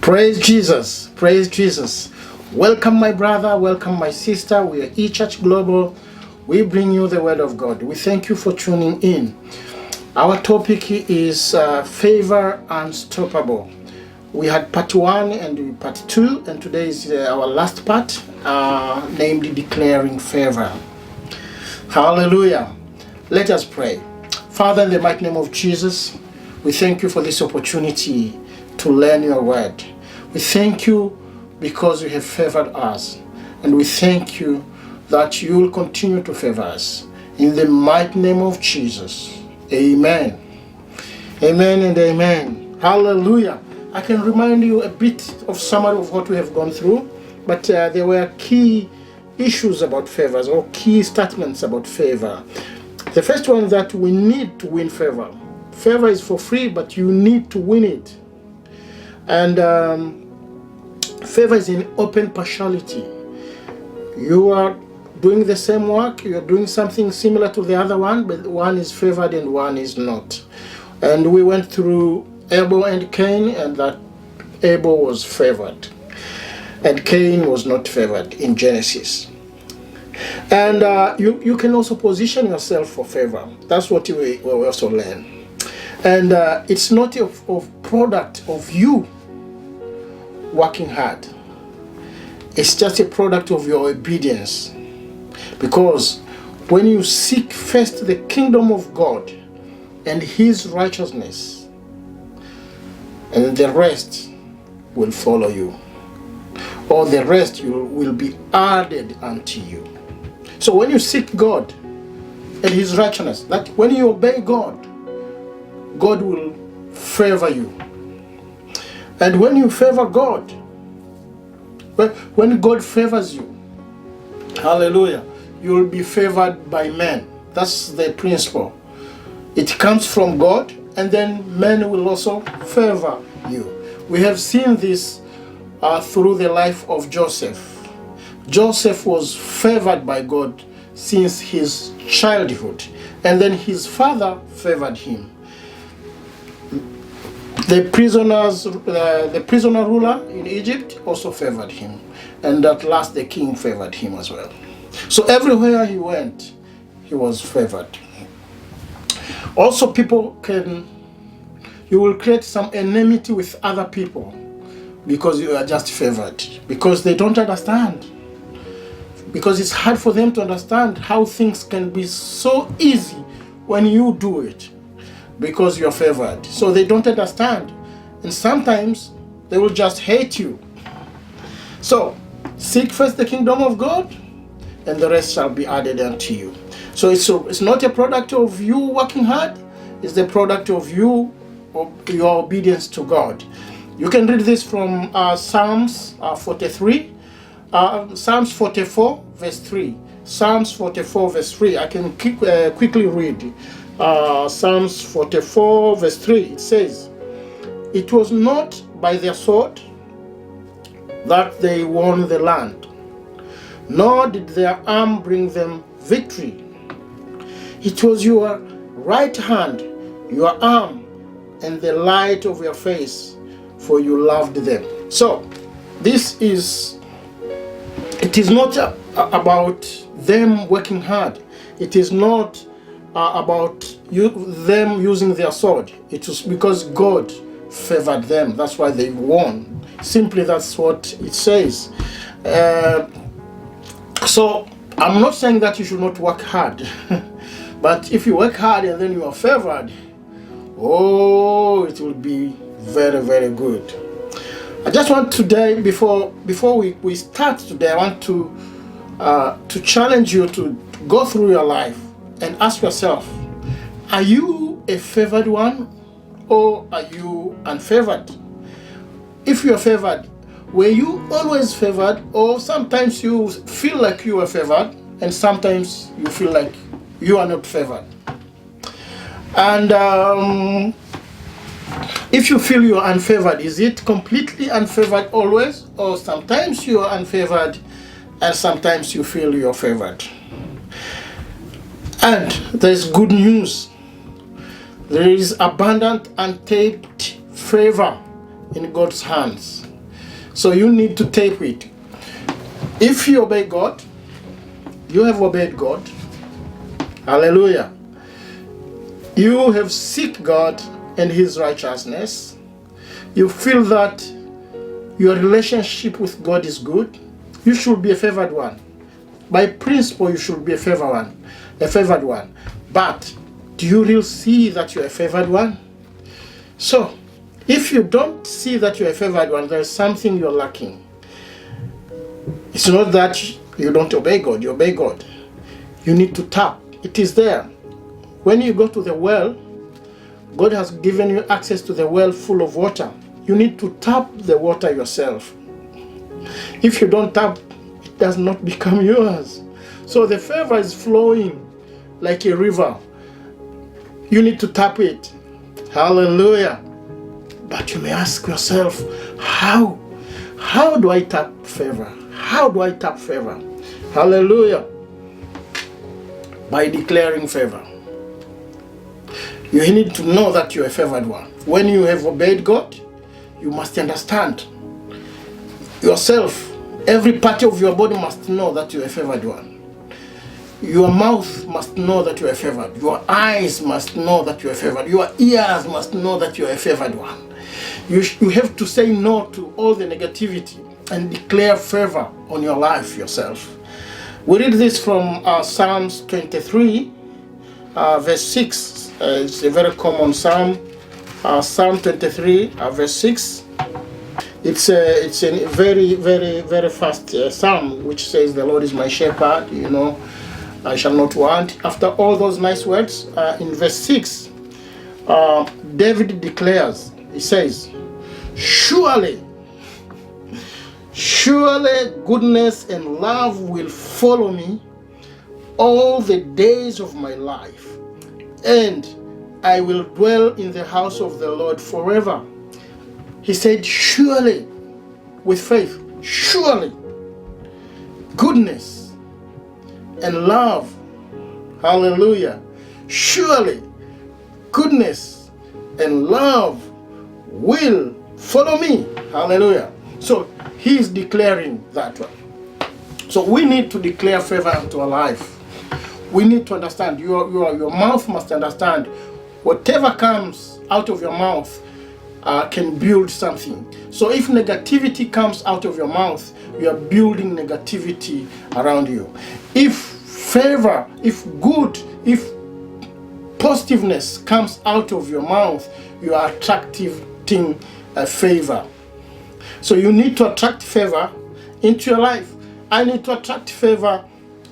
Praise Jesus. Praise Jesus. Welcome, my brother. Welcome, my sister. We are eChurch Global. We bring you the Word of God. We thank you for tuning in. Our topic is favor unstoppable. We had part 1 and part 2, and today is our last part, named Declaring Favor. Hallelujah. Let us pray. Father, in the mighty name of Jesus, we thank you for this opportunity to learn your word. We thank you because you have favored us, and we thank you that you will continue to favor us. In the mighty name of Jesus, amen. Amen and amen. Hallelujah. I can remind you a bit of summary of what we have gone through, but there were key issues about favors, or key statements about favor. The first one is that we need to win favor. Favor is for free, but you need to win it. And favor is in open partiality. You are doing the same work, you are doing something similar to the other one, but one is favored and one is not. And we went through Abel and Cain, and that Abel was favored and Cain was not favored in Genesis. And you can also position yourself for favor. That's what we also learn. And it's not a product of you working hard. It's just a product of your obedience. Because when you seek first the kingdom of God and his righteousness, and the rest will follow you, or the rest will be added unto you. So when you seek God and his righteousness, that when you obey God, God will favor you. And when you favor God, when God favors you, hallelujah, you will be favored by men. That's the principle. It comes from God, and then men will also favor you. We have seen this through the life of Joseph. Joseph was favored by God since his childhood, and then his father favored him. The prisoner ruler in Egypt also favored him, and at last the king favored him as well. So everywhere he went, he was favored. Also, you will create some enmity with other people because you are just favored, because they don't understand. Because it's hard for them to understand how things can be so easy when you do it, because you're favored. So they don't understand. And sometimes they will just hate you. So seek first the kingdom of God, and the rest shall be added unto you. So it's not a product of you working hard. It's the product of your obedience to God. You can read this from Psalms 43. Psalms 44 verse 3. Psalms 44 verse 3. I can quickly read. Psalms 44 verse 3. It says, "It was not by their sword that they won the land, nor did their arm bring them victory. It was your right hand, your arm, and the light of your face, for you loved them." So it is not about them working hard. It is not about them using their sword. It was because God favored them. That's why they won. Simply, that's what it says. So I'm not saying that you should not work hard. But if you work hard and then you are favored, it will be very, very good. I just want today, before we start today, I want to challenge you to go through your life and ask yourself, are you a favored one, or are you unfavored? If you are favored, were you always favored, or sometimes you feel like you are favored and sometimes you feel like you are not favored? And if you feel you are unfavored, is it completely unfavored always, or sometimes you are unfavored and sometimes you feel you are favored? And there's good news. There is abundant untapped favor in God's hands. So you need to tape it. If you obey God, you have obeyed God. Hallelujah. You have seek God and his righteousness. You feel that your relationship with God is good. You should be a favored one. By principle, you should be a favored one. But do you really see that you're a favored one? So, if you don't see that you're a favored one, there's something you're lacking. It's not that you don't obey God, you obey God. You need to tap. It is there. When you go to the well, God has given you access to the well full of water. You need to tap the water yourself. If you don't tap, it does not become yours. So the favor is flowing like a river. You need to tap it. Hallelujah. But you may ask yourself, how do I tap favor? How do I tap favor? Hallelujah. By declaring favor. You need to know that you're a favored one. When you have obeyed God, you must understand yourself. Every part of your body must know that you're a favored one. Your mouth must know that you're a favored. Your eyes must know that you're a favored. Your ears must know that you're a favored one. You have to say no to all the negativity and declare favor on your life yourself. We read this from Psalms 23, verse 6. It's a very common psalm. Psalm 23, verse 6. It's a very, very, very fast psalm which says, "The Lord is my shepherd, I shall not want." After all those nice words, in verse 6, David declares, he says, Surely goodness and love will follow me all the days of my life, and I will dwell in the house of the Lord forever." He said, surely, with faith, surely goodness and love, hallelujah, surely goodness and love will follow me, hallelujah. So he is declaring that one. So we need to declare favor into our life. We need to understand, your mouth must understand, whatever comes out of your mouth can build something. So if negativity comes out of your mouth, you are building negativity around you. If favor, if positiveness comes out of your mouth, you are attracting favor. So you need to attract favor into your life. I need to attract favor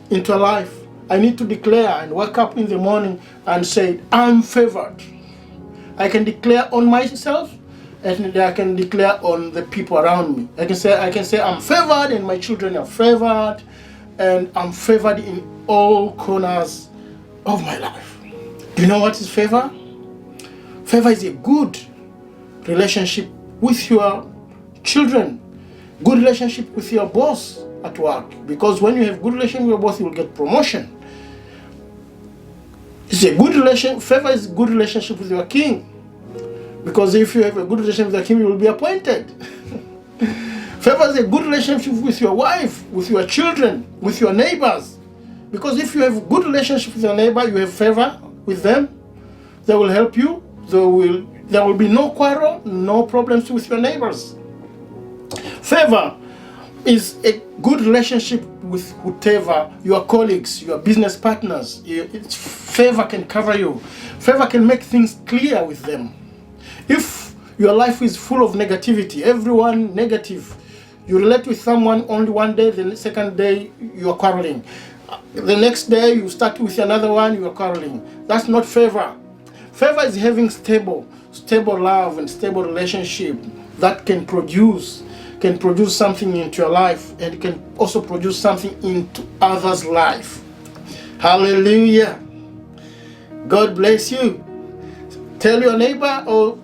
into life. I need to declare and wake up in the morning and say, I'm favored. I can declare on myself, and I can declare on the people around me. I can say I'm favored, and my children are favored, and I'm favored in all corners of my life. Do you know what is favor? Favor is a good relationship with your children, good relationship with your boss at work. Because when you have good relationship with your boss, you will get promotion. It's a good relation. Favor is a good relationship with your king. Because if you have a good relationship with the king, you will be appointed. Favor is a good relationship with your wife, with your children, with your neighbors. Because if you have a good relationship with your neighbor, you have favor with them. They will help you. There will be no quarrel, no problems with your neighbors. Favor is a good relationship with whatever, your colleagues, your business partners. Favor can cover you. Favor can make things clear with them. If your life is full of negativity, everyone negative, you relate with someone only one day, the second day you are quarreling. The next day you start with another one, you are quarreling. That's not favor. Favor is having stable love and stable relationship that can produce something into your life, and can also produce something into others' life. Hallelujah. God bless you. Tell your neighbor or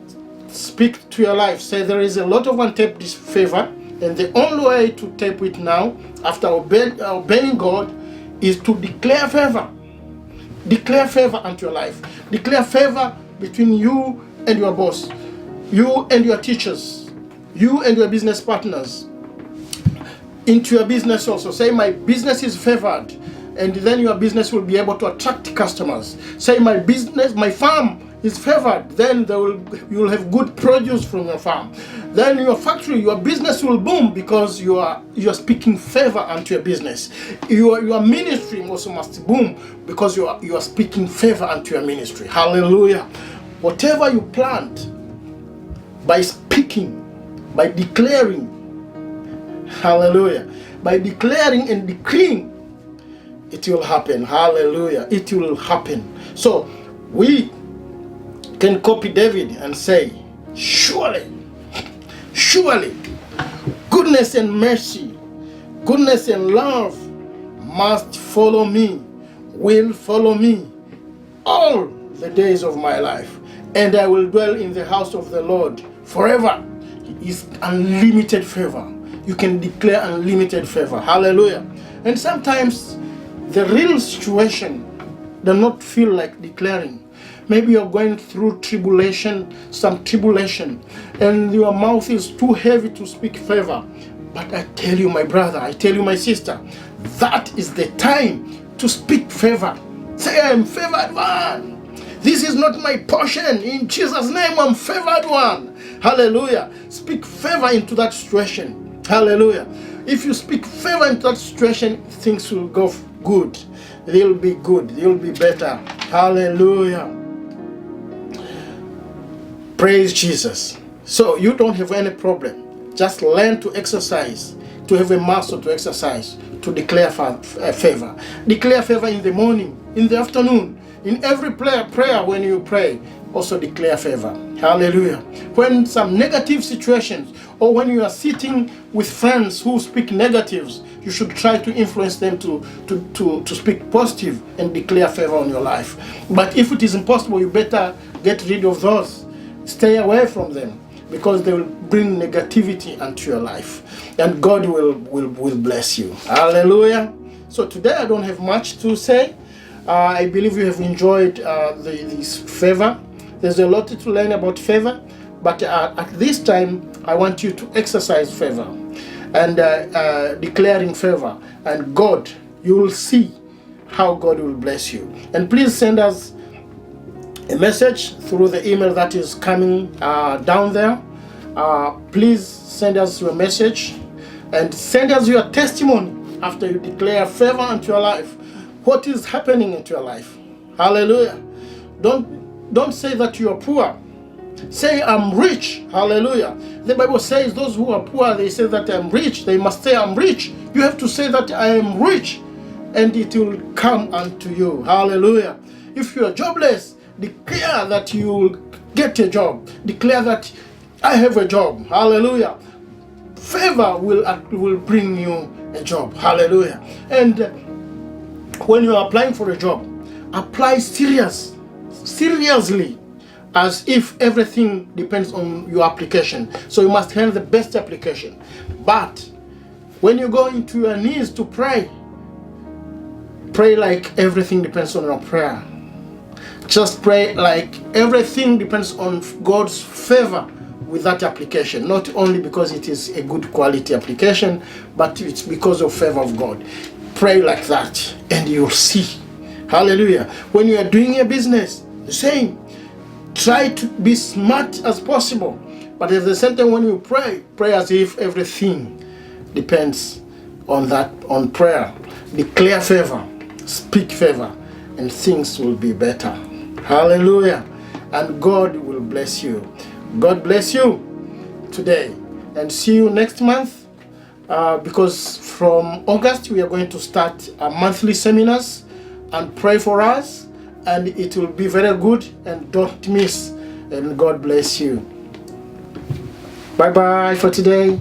speak to your life. Say there is a lot of untapped favor, and the only way to tap it now, after obeying God, is to declare favor. Declare favor unto your life. Declare favor between you and your boss, you and your teachers, you and your business partners, into your business also. Say, my business is favored, and then your business will be able to attract customers. Say, my business, my farm is favored, then you will have good produce from your farm. Then your factory, your business will boom because you are speaking favor unto your business. Your ministry also must boom because you are speaking favor unto your ministry. Hallelujah. Whatever you plant, by speaking, by declaring, hallelujah, by declaring and decreeing, it will happen. Hallelujah. It will happen. So we can copy David and say, surely, surely, goodness and mercy, goodness and love must follow me, will follow me all the days of my life, and I will dwell in the house of the Lord forever. He is unlimited favor. You can declare unlimited favor. Hallelujah. And sometimes the real situation does not feel like declaring. Maybe you're going through tribulation, some tribulation, and your mouth is too heavy to speak favor. But I tell you, my brother, I tell you, my sister, that is the time to speak favor. Say, I am favored one. This is not my portion. In Jesus' name, I'm favored one. Hallelujah. Speak favor into that situation. Hallelujah. If you speak favor into that situation, things will go good. They'll be good. They'll be better. Hallelujah. Praise Jesus. So you don't have any problem. Just learn to exercise, to have a muscle to exercise, to declare favor. Declare favor in the morning, in the afternoon, in every prayer when you pray. Also declare favor. Hallelujah. When some negative situations, or when you are sitting with friends who speak negatives, you should try to influence them to speak positive and declare favor on your life. But if it is impossible, you better get rid of those. Stay away from them, because they will bring negativity into your life, and God will bless you. Hallelujah. So today I don't have much to say. I believe you have enjoyed this favor. There's a lot to learn about favor, but at this time I want you to exercise favor and declaring favor, and God, you will see how God will bless you. And please send us a message through the email that is coming down there. Please send us your message and send us your testimony after you declare favor into your life. What is happening into your life? Hallelujah. Don't say that you are poor. Say, I'm rich. Hallelujah. The Bible says those who are poor, they say that I'm rich. They must say, I'm rich. You have to say that I am rich, and it will come unto you. Hallelujah. If you are jobless, declare that you will get a job. Declare that I have a job. Hallelujah. Favor will bring you a job. Hallelujah. And when you are applying for a job, apply seriously, as if everything depends on your application. So you must have the best application. But when you go into your knees to pray like everything depends on your prayer. Just pray like everything depends on God's favor with that application. Not only because it is a good quality application, but it's because of favor of God. Pray like that and you'll see. Hallelujah. When you are doing a business, the same. Try to be smart as possible. But at the same time, when you pray as if everything depends on prayer. Declare favor, speak favor, and things will be better. Hallelujah. And God will bless you. God bless you today. And see you next month. Because from August we are going to start monthly seminars, and pray for us, and it will be very good, and don't miss. And God bless you. Bye bye for today.